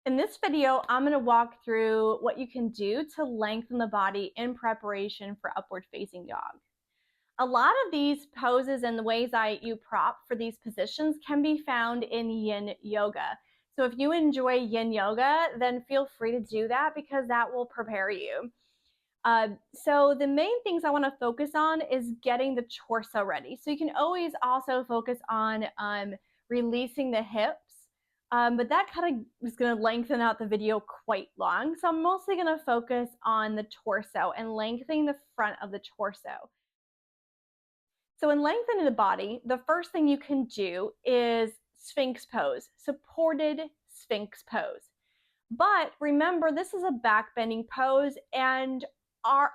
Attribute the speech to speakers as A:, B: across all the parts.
A: In this video, I'm going to walk through what you can do to lengthen the body in preparation for upward facing dog. A lot of these poses and the ways you prop for these positions can be found in Yin Yoga. So if you enjoy Yin Yoga, then feel free to do that because that will prepare you. So the main things I want to focus on is getting the torso ready. So you can always also focus on releasing the hips. But that kind of is going to lengthen out the video quite long. So I'm mostly going to focus on the torso and lengthening the front of the torso. So in lengthening the body, the first thing you can do is Sphinx pose, supported Sphinx pose. But remember, this is a back bending pose, and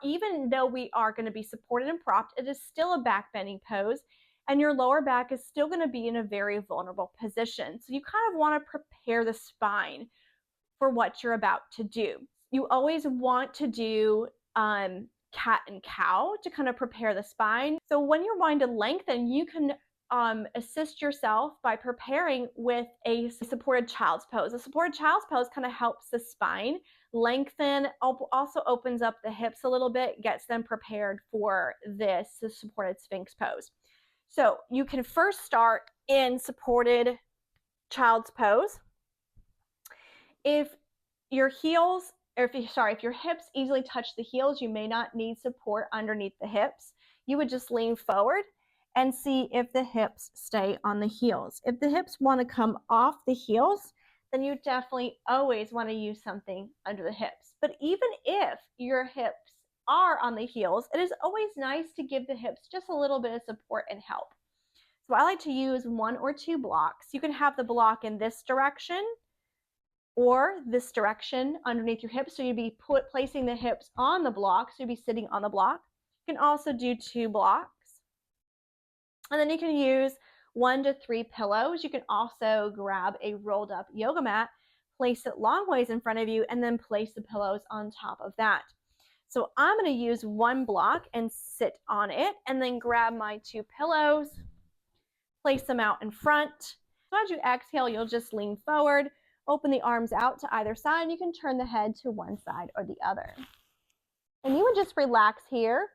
A: even though we are going to be supported and propped, it is still a back bending pose. And your lower back is still going to be in a very vulnerable position. So you kind of want to prepare the spine for what you're about to do. You always want to do cat and cow to kind of prepare the spine. So when you're wanting to lengthen, you can assist yourself by preparing with a supported child's pose. A supported child's pose kind of helps the spine lengthen, also opens up the hips a little bit, gets them prepared for the supported Sphinx pose. So you can first start in supported child's pose. If your heels, or if your hips easily touch the heels, you may not need support underneath the hips. You would just lean forward and see if the hips stay on the heels. If the hips want to come off the heels, then you definitely always want to use something under the hips. But even if your hips are on the heels, it is always nice to give the hips just a little bit of support and help. So I like to use 1 or 2 blocks. You can have the block in this direction or this direction underneath your hips. So you'd be placing the hips on the block. So you'd be sitting on the block. You can also do 2 blocks. And then you can use 1 to 3 pillows. You can also grab a rolled up yoga mat, place it long ways in front of you, and then place the pillows on top of that. So I'm going to use 1 block and sit on it, and then grab my 2 pillows, place them out in front. So as you exhale, you'll just lean forward, open the arms out to either side, and you can turn the head to one side or the other. And you would just relax here.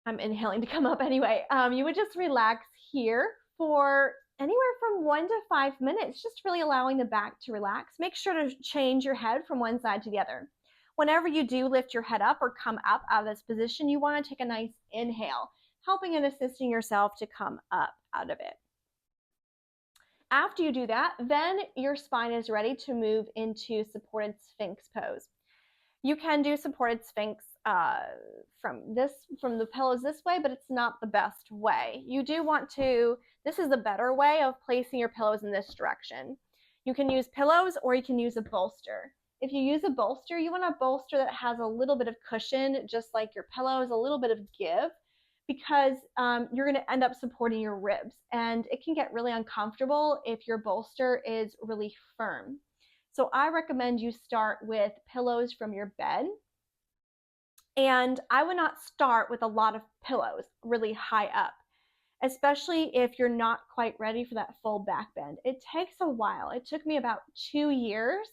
A: I'm inhaling to come up anyway. You would just relax here for anywhere from 1 to 5 minutes, just really allowing the back to relax. Make sure to change your head from one side to the other. Whenever you do lift your head up or come up out of this position, you want to take a nice inhale, helping and assisting yourself to come up out of it. After you do that, then your spine is ready to move into supported Sphinx pose. You can do supported Sphinx from the pillows this way, but it's not the best way. You do want to, this is the better way of placing your pillows in this direction. You can use pillows or you can use a bolster. If you use a bolster, you want a bolster that has a little bit of cushion, just like your pillows, a little bit of give, because you're going to end up supporting your ribs, and it can get really uncomfortable if your bolster is really firm. So I recommend you start with pillows from your bed, and I would not start with a lot of pillows really high up, especially if you're not quite ready for that full back bend. It takes a while. It took me about 2 years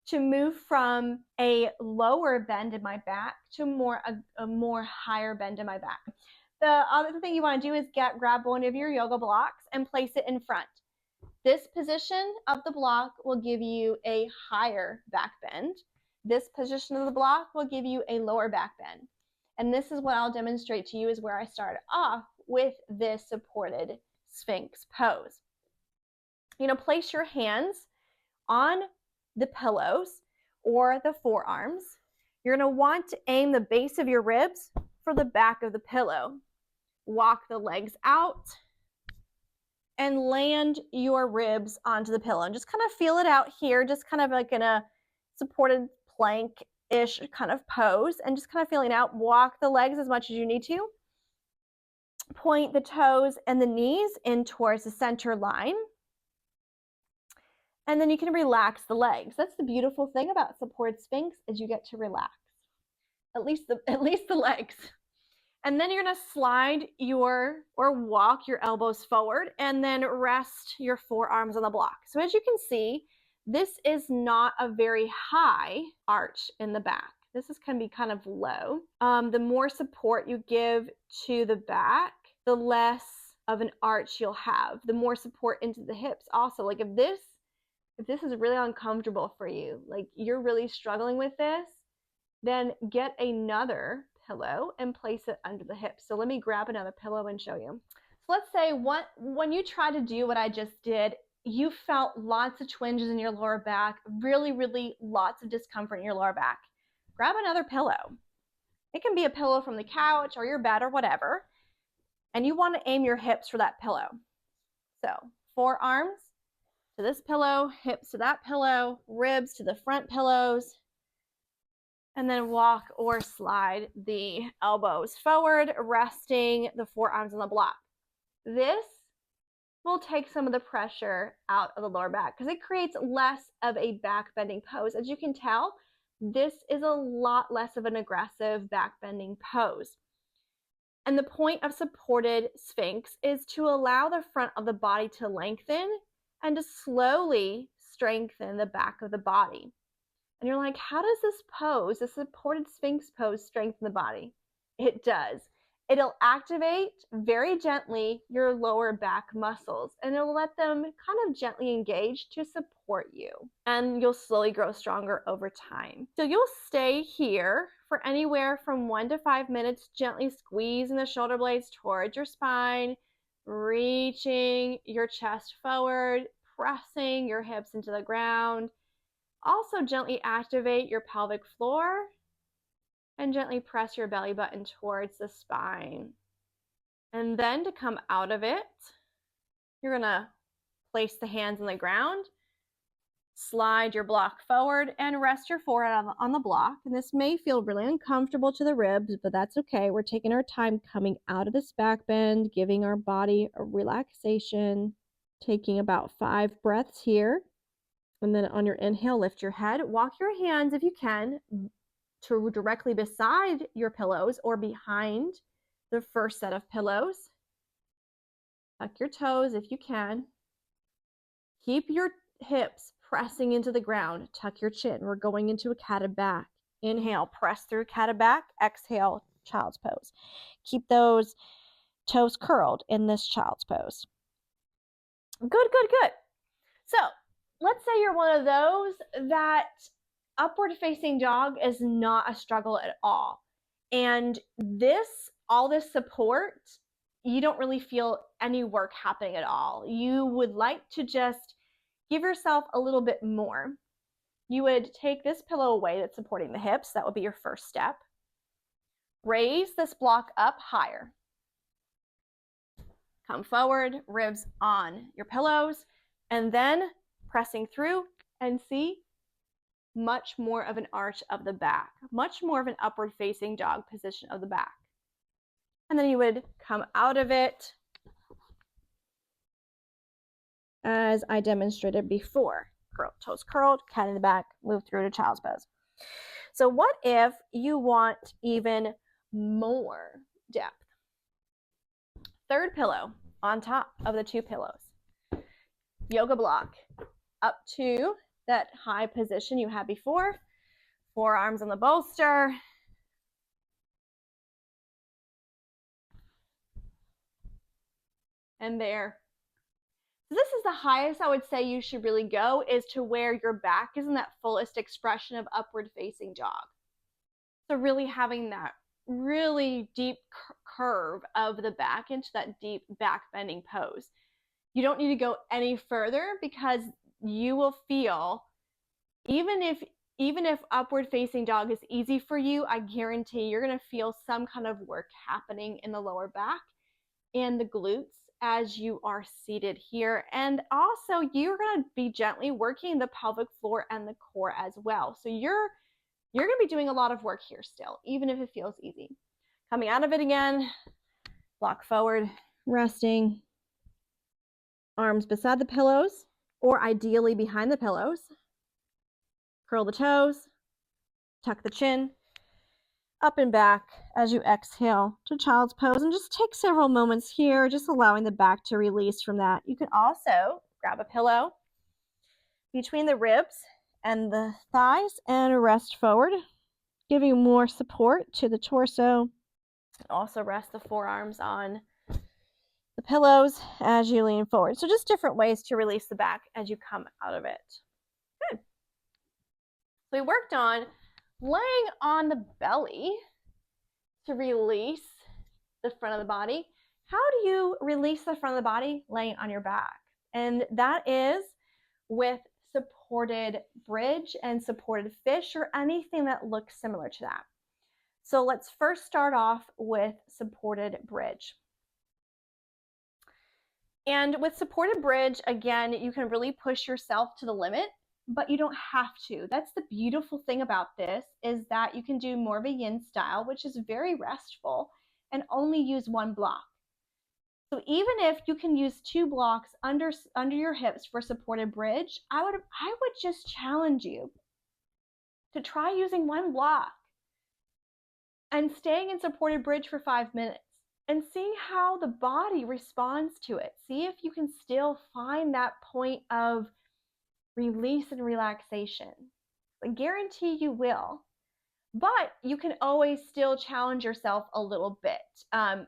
A: to move from a lower bend in my back to a more higher bend in my back. The other thing you want to do is grab one of your yoga blocks and place it in front. This position of the block will give you a higher back bend. This position of the block will give you a lower back bend. And this is what I'll demonstrate to you is where I started off with this supported Sphinx pose. Place your hands on the pillows or the forearms. You're going to want to aim the base of your ribs for the back of the pillow. Walk the legs out and land your ribs onto the pillow. And just kind of feel it out here, just kind of like in a supported plank-ish kind of pose, and just kind of feeling out. Walk the legs as much as you need to. Point the toes and the knees in towards the center line. And then you can relax the legs. That's the beautiful thing about supported Sphinx, is you get to relax. At least the legs. And then you're going to slide or walk your elbows forward and then rest your forearms on the block. So as you can see, this is not a very high arch in the back. This can be kind of low. The more support you give to the back, the less of an arch you'll have. The more support into the hips also. Like if this is really uncomfortable for you, like you're really struggling with this, then get another pillow and place it under the hips. So let me grab another pillow and show you. So let's say when you try to do what I just did, you felt lots of twinges in your lower back, really lots of discomfort in your lower back. Grab another pillow. It can be a pillow from the couch or your bed or whatever. And you want to aim your hips for that pillow. So forearms to this pillow, hips to that pillow, ribs to the front pillows, and then walk or slide the elbows forward, resting the forearms on the block. This will take some of the pressure out of the lower back because it creates less of a back bending pose. As you can tell, this is a lot less of an aggressive back bending pose. And the point of supported Sphinx is to allow the front of the body to lengthen and to slowly strengthen the back of the body. And you're like, how does this pose, the supported Sphinx pose, strengthen the body? It does. It'll activate very gently your lower back muscles, and it'll let them kind of gently engage to support you. And you'll slowly grow stronger over time. So you'll stay here for anywhere from 1 to 5 minutes, gently squeezing the shoulder blades towards your spine, reaching your chest forward, pressing your hips into the ground. Also gently activate your pelvic floor and gently press your belly button towards the spine. And then to come out of it, you're gonna place the hands on the ground, slide your block forward, and rest your forehead on the block. And this may feel really uncomfortable to the ribs, but that's okay. We're taking our time coming out of this back bend, giving our body a relaxation, taking about 5 breaths here. And then on your inhale, lift your head, walk your hands if you can to directly beside your pillows or behind the first set of pillows. Tuck your toes if you can. Keep your hips pressing into the ground. Tuck your chin. We're going into a cat back. Inhale, press through cat back. Exhale, child's pose. Keep those toes curled in this child's pose. Good. So let's say you're one of those that upward facing dog is not a struggle at all. And all this support, you don't really feel any work happening at all. You would like to just give yourself a little bit more. You would take this pillow away that's supporting the hips. That would be your first step. Raise this block up higher. Come forward, ribs on your pillows, and then pressing through and see much more of an arch of the back, much more of an upward facing dog position of the back. And then you would come out of it as I demonstrated before. Toes curled, cat in the back, move through to child's pose. So what if you want even more depth? Third pillow on top of the 2 pillows. Yoga block up to that high position you had before. Forearms on the bolster. And there. So this is the highest I would say you should really go, is to where your back is in that fullest expression of upward facing dog. So really having that really deep curve of the back into that deep back bending pose. You don't need to go any further because you will feel, even if upward facing dog is easy for you, I guarantee you're going to feel some kind of work happening in the lower back and the glutes as you are seated here. And also you're going to be gently working the pelvic floor and the core as well. So you're going to be doing a lot of work here still, even if it feels easy. Coming out of it again, block forward, resting, arms beside the pillows or ideally behind the pillows. Curl the toes, tuck the chin, up and back as you exhale to child's pose, and just take several moments here, just allowing the back to release from that. You can also grab a pillow, between the ribs and the thighs and rest forward, giving more support to the torso. Also rest the forearms on the pillows as you lean forward. So just different ways to release the back as you come out of it. Good. So we worked on laying on the belly to release the front of the body. How do you release the front of the body? Laying on your back. And that is with supported bridge and supported fish or anything that looks similar to that. So let's first start off with supported bridge. And with supported bridge, again, you can really push yourself to the limit, but you don't have to. That's the beautiful thing about this, is that you can do more of a yin style, which is very restful, and only use one block. So even if you can use 2 blocks under your hips for supported bridge, I would just challenge you to try using 1 block and staying in supported bridge for 5 minutes and seeing how the body responds to it. See if you can still find that point of release and relaxation. I guarantee you will. But you can always still challenge yourself a little bit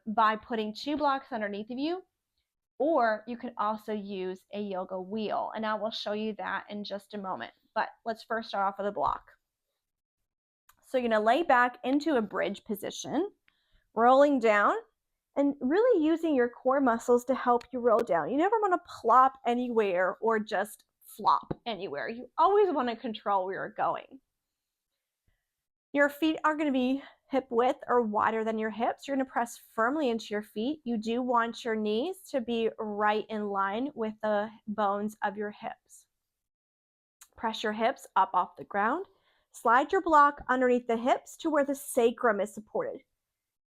A: by putting 2 blocks underneath of you, or you can also use a yoga wheel, and I will show you that in just a moment. But let's first start off with a block. So you're going to lay back into a bridge position, rolling down, and really using your core muscles to help you roll down. You never want to plop anywhere or just flop anywhere. You always want to control where you're going. Your feet are going to be hip width or wider than your hips. You're going to press firmly into your feet. You do want your knees to be right in line with the bones of your hips. Press your hips up off the ground. Slide your block underneath the hips to where the sacrum is supported.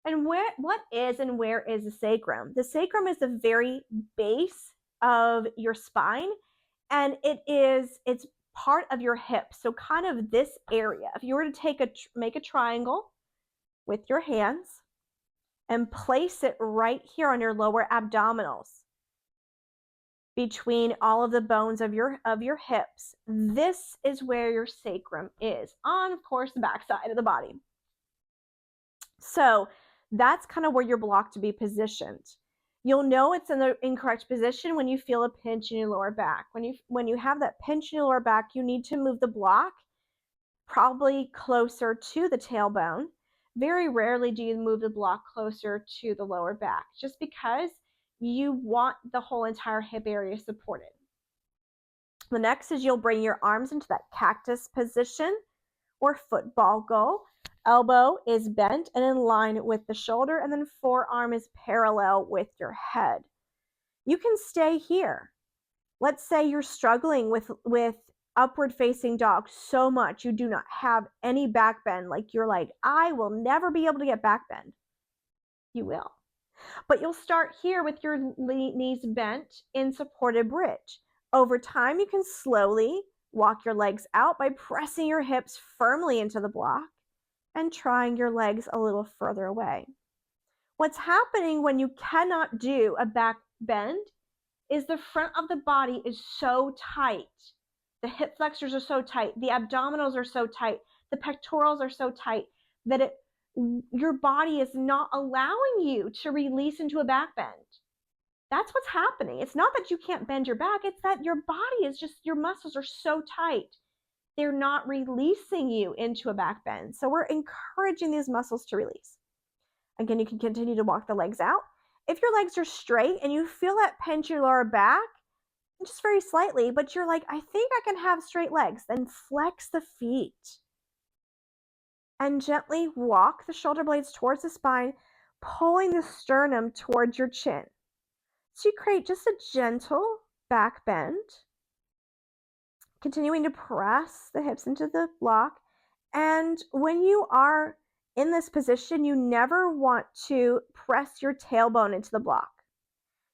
A: And what is and where is the sacrum? The sacrum is the very base of your spine, and it's part of your hip. So kind of this area. If you were to make a triangle with your hands and place it right here on your lower abdominals between all of the bones of your hips, this is where your sacrum is on, of course, the back side of the body. So that's kind of where your block to be positioned. You'll know it's in the incorrect position when you feel a pinch in your lower back. When you have that pinch in your lower back, you need to move the block probably closer to the tailbone. Very rarely do you move the block closer to the lower back, just because you want the whole entire hip area supported. The next is you'll bring your arms into that cactus position or football goal. Elbow is bent and in line with the shoulder, and then forearm is parallel with your head. You can stay here. Let's say you're struggling with upward facing dog so much you do not have any back bend, like you're like, I will never be able to get back bend. You will. But you'll start here with your knees bent in supported bridge. Over time, you can slowly walk your legs out by pressing your hips firmly into the block and trying your legs a little further away. What's happening when you cannot do a back bend is the front of the body is so tight. The hip flexors are so tight. The abdominals are so tight. The pectorals are so tight that your body is not allowing you to release into a back bend. That's what's happening. It's not that you can't bend your back. It's that your body is just, your muscles are so tight. They're not releasing you into a back bend. So we're encouraging these muscles to release. Again, you can continue to walk the legs out. If your legs are straight and you feel that pinch in your lower back, just very slightly, but you're like, I think I can have straight legs, then flex the feet and gently walk the shoulder blades towards the spine, pulling the sternum towards your chin. So you create just a gentle back bend, continuing to press the hips into the block. And when you are in this position, you never want to press your tailbone into the block.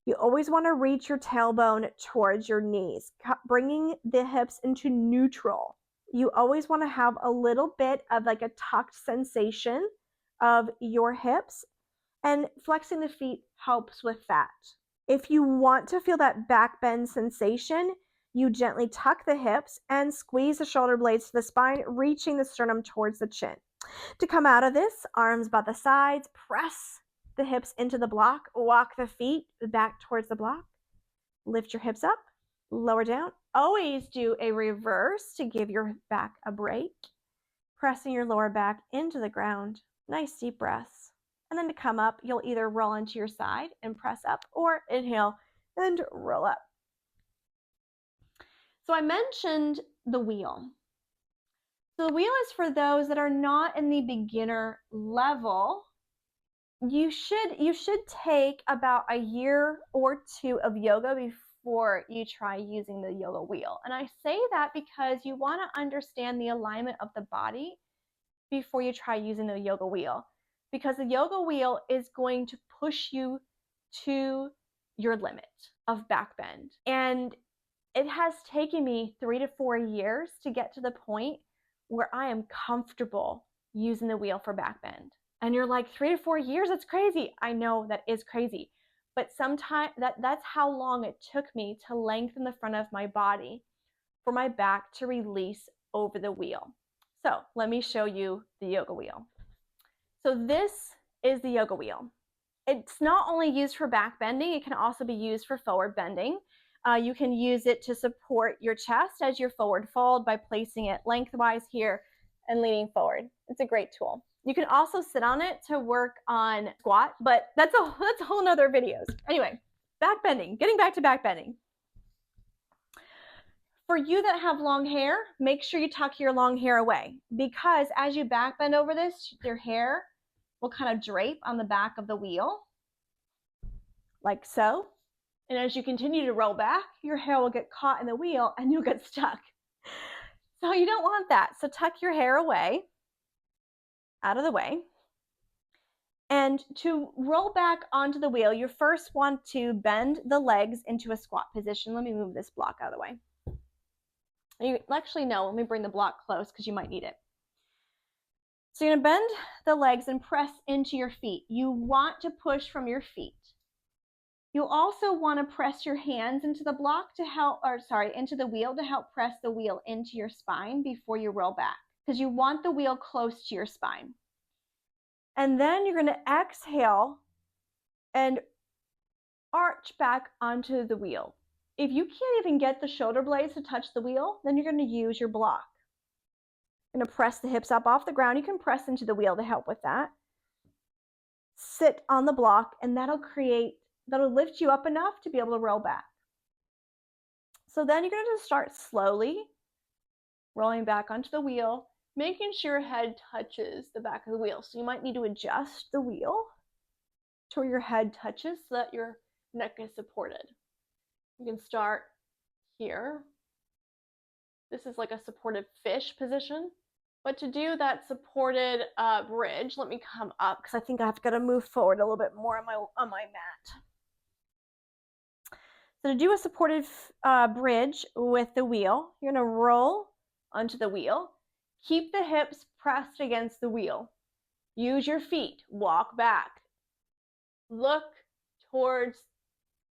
A: You always want to reach your tailbone towards your knees, bringing the hips into neutral. You always want to have a little bit of like a tucked sensation of your hips, and flexing the feet helps with that. If you want to feel that back bend sensation,
B: You gently tuck the hips and squeeze the shoulder blades to the spine, reaching the sternum towards the chin. To come out of this, arms by the sides, press the hips into the block, walk the feet back towards the block, lift your hips up, lower down. Always do a reverse to give your back a break, pressing your lower back into the ground. Nice deep breaths. And then to come up, you'll either roll onto your side and press up, or inhale and roll up. So I mentioned the wheel. So the wheel is for those that are not in the beginner level. You should take about a year or two of yoga before you try using the yoga wheel. And I say that because you want to understand the alignment of the body before you try using the yoga wheel, because the yoga wheel is going to push you to your limit of back bend. And it has taken me 3 to 4 years to get to the point where I am comfortable using the wheel for back bend. And you're like, 3 to 4 years? That's crazy. I know that is crazy. But sometimes that's how long it took me to lengthen the front of my body for my back to release over the wheel. So let me show you the yoga wheel. So this is the yoga wheel. It's not only used for back bending, it can also be used for forward bending. You can use it to support your chest as you forward fold by placing it lengthwise here and leaning forward. It's a great tool. You can also sit on it to work on squat, but that's a whole nother videos. Anyway, back bending, getting back to back bending. For you that have long hair, make sure you tuck your long hair away, because as you back bend over this, your hair will kind of drape on the back of the wheel, like so. And as you continue to roll back, your hair will get caught in the wheel and you'll get stuck. So you don't want that. So tuck your hair away, out of the way. And to roll back onto the wheel, you first want to bend the legs into a squat position. Let me move this block out of the way. You actually no, let me bring the block close because you might need it. So you're gonna bend the legs and press into your feet. You want to push from your feet. You'll also want to press your hands into the block to help, into the wheel to help press the wheel into your spine before you roll back, because you want the wheel close to your spine. And then you're going to exhale and arch back onto the wheel. If you can't even get the shoulder blades to touch the wheel, then you're going to use your block. You're going to press the hips up off the ground. You can press into the wheel to help with that. Sit on the block, and that'll lift you up enough to be able to roll back. So then you're going to just start slowly rolling back onto the wheel, making sure your head touches the back of the wheel. So you might need to adjust the wheel to where your head touches so that your neck is supported. You can start here. This is like a supported fish position. But to do that supported bridge, let me come up because I think I've got to move forward a little bit more on my mat. So to do a supported bridge with the wheel, you're going to roll onto the wheel. Keep the hips pressed against the wheel. Use your feet. Walk back. Look towards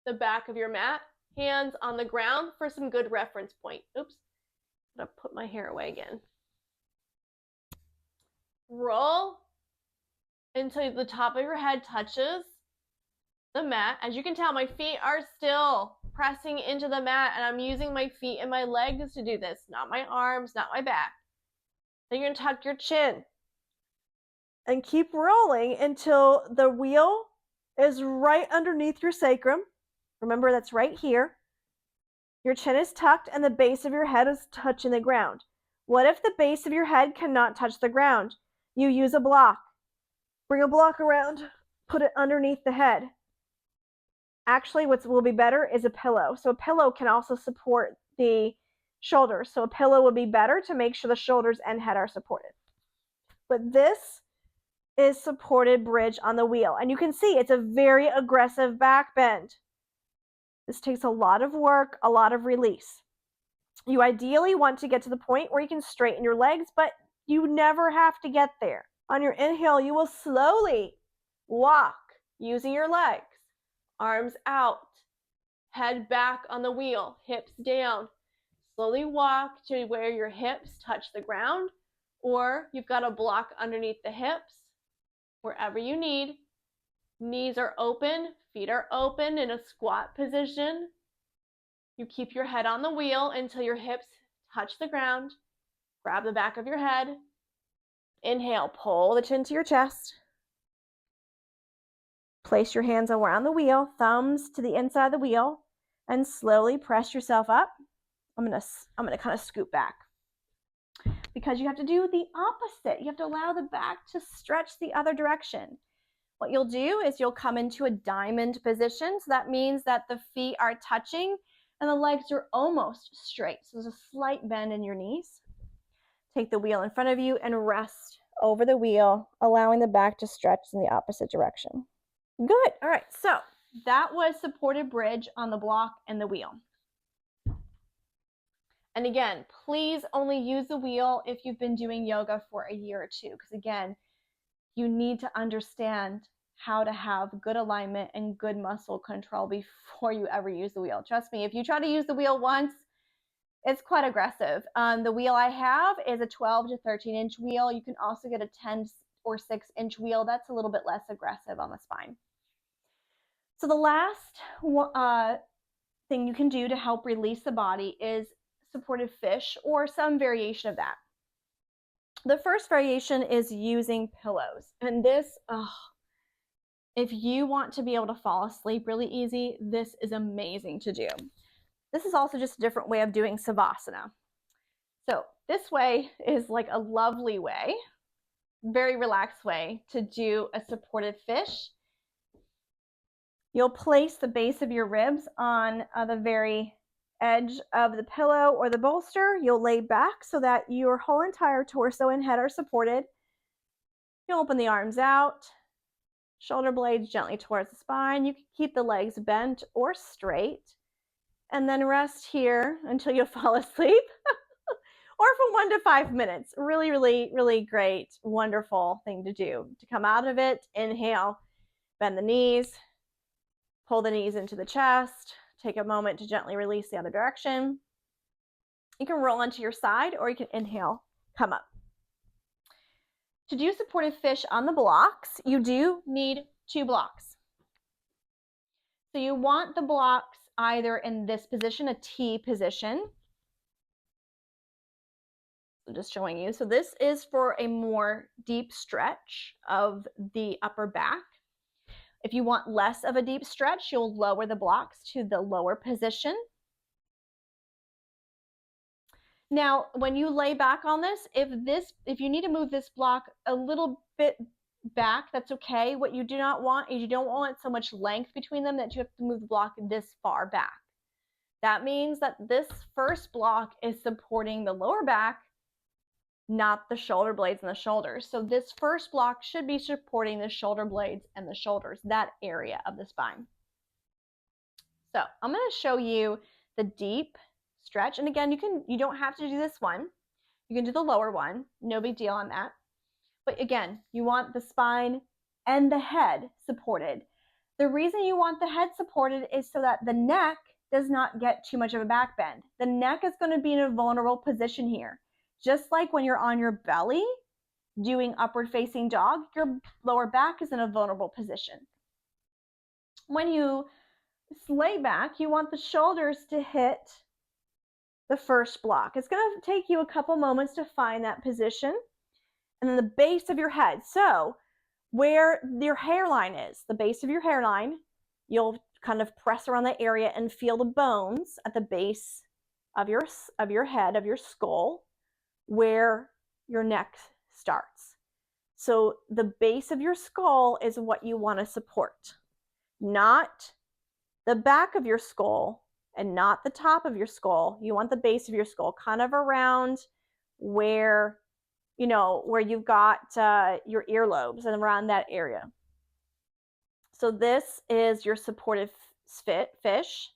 B: the back of your mat. Hands on the ground for some good reference point. Oops. I'm going to put my hair away again. Roll until the top of your head touches the mat. As you can tell, my feet are still pressing into the mat, and I'm using my feet and my legs to do this, not my arms, not my back. Then you're going to tuck your chin and keep rolling until the wheel is right underneath your sacrum. Remember, that's right here. Your chin is tucked and the base of your head is touching the ground. What if the base of your head cannot touch the ground? You use a block. Bring a block around, put it underneath the head. Actually, what will be better is a pillow. So a pillow can also support the shoulders. So a pillow would be better to make sure the shoulders and head are supported. But this is supported bridge on the wheel. And you can see it's a very aggressive back bend. This takes a lot of work, a lot of release. You ideally want to get to the point where you can straighten your legs, but you never have to get there. On your inhale, you will slowly walk using your legs. Arms out, head back on the wheel, hips down.
A: Slowly walk to where your hips touch the ground, or you've got a block underneath the hips, wherever you need. Knees are open, feet are open in a squat position. You keep your head on the wheel until your hips touch the ground. Grab the back of your head. Inhale, pull the chin to your chest. Place your hands around the wheel, thumbs to the inside of the wheel, and slowly press yourself up. I'm gonna kind of scoot back because you have to do the opposite. You have to allow the back to stretch the other direction. What you'll do is you'll come into a diamond position. So that means that the feet are touching and the legs are almost straight. So there's a slight bend in your knees. Take the wheel in front of you and rest over the wheel, allowing the back to stretch in the opposite direction. Good. All right. So that was supported bridge on the block and the wheel. And again, please only use the wheel if you've been doing yoga for a year or two, because again, you need to understand how to have good alignment and good muscle control before you ever use the wheel. Trust me, if you try to use the wheel once, it's quite aggressive. The wheel I have is a 12 to 13-inch wheel. You can also get a 10 or 6-inch wheel. That's a little bit less aggressive on the spine. So the last thing you can do to help release the body is supported fish or some variation of that. The first variation is using pillows. And this, if you want to be able to fall asleep really easy, this is amazing to do. This is also just a different way of doing Savasana. So this way is like a lovely way, very relaxed way to do a supported fish. You'll place the base of your ribs on the very edge of the pillow or the bolster. You'll lay back so that your whole entire torso and head are supported. You'll open the arms out, shoulder blades gently towards the spine. You can keep the legs bent or straight, and then rest here until you fall asleep or for 1 to 5 minutes. Really, really, really great, wonderful thing to do. To come out of it, inhale, bend the knees, pull the knees into the chest, take a moment to gently release the other direction. You can roll onto your side or you can inhale, come up. To do supported fish on the blocks, you do need 2 blocks. So you want the blocks either in this position, a T position. I'm just showing you. So this is for a more deep stretch of the upper back. If you want less of a deep stretch, you'll lower the blocks to the lower position. Now, when you lay back on this, if you need to move this block a little bit back, that's okay. What you do not want is you don't want so much length between them that you have to move the block this far back. That means that this first block is supporting the lower back, not the shoulder blades and the shoulders. So this first block should be supporting the shoulder blades and the shoulders, that area of the spine. So I'm going to show you the deep stretch. And again, you don't have to do this one. You can do the lower one. No big deal on that. But again, you want the spine and the head supported. The reason you want the head supported is so that the neck does not get too much of a back bend. The neck is going to be in a vulnerable position here. Just like when you're on your belly doing upward facing dog, your lower back is in a vulnerable position. When you lay back, you want the shoulders to hit the first block. It's going to take you a couple moments to find that position. And then the base of your head. So where your hairline is, the base of your hairline, you'll kind of press around that area and feel the bones at the base of your head, of your skull, where your neck starts. So the base of your skull is what you want to support, not the back of your skull and not the top of your skull. You want the base of your skull kind of around where, where you've got your earlobes and around that area. So this is your supportive fish.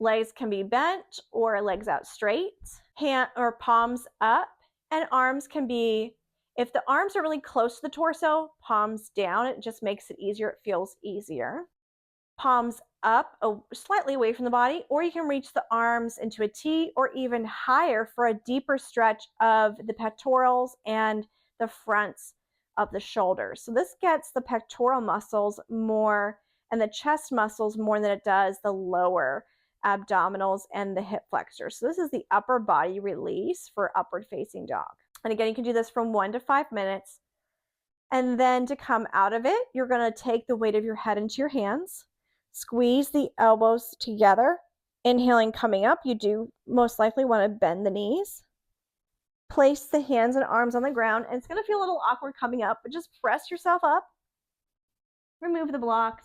A: Legs can be bent or legs out straight, hand or palms up, and arms can be, if the arms are really close to the torso, palms down. It just makes it easier. It feels easier. Palms
B: up, slightly away from the body, or you can reach the arms into a T or even higher for a deeper stretch of the pectorals and the fronts of the shoulders. So this gets the pectoral muscles more and the chest muscles more than it does the lower abdominals and the hip flexors. So this is the upper body release for upward facing dog. And again, you can do this from 1 to 5 minutes. And then to come out of it, you're going to take the weight of your head into your hands. Squeeze the elbows together. Inhaling, coming up, you do most likely want to bend the knees. Place the hands and arms on the ground, and it's going to feel a little awkward coming up, but just press yourself up. Remove the blocks,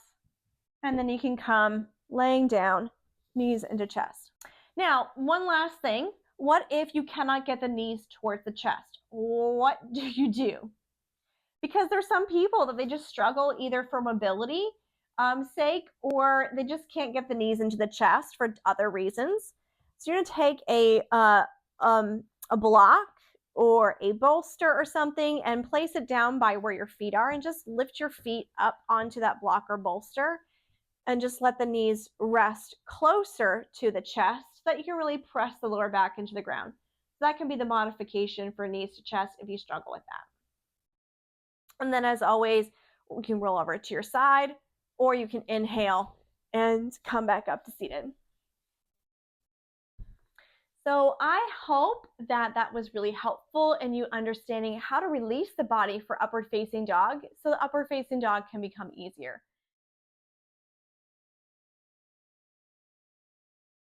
B: and then you can come laying down, knees into chest. Now, one last thing. What if you cannot get the knees towards the chest? What do you do? Because there's some people that they just struggle either for mobility sake, or they just can't get the knees into the chest for other reasons. So you're going to take a block or a bolster or something and place it down by where your feet are, and just lift your feet up onto that block or bolster and just let the knees rest closer to the chest so that you can really press the lower back into the ground. So that can be the modification for knees to chest if you struggle with that. And then, as always, you can roll over to your side, or you can inhale and come back up to seated. So I hope that that was really helpful in you understanding how to release the body for upward facing dog so the upward facing dog can become easier.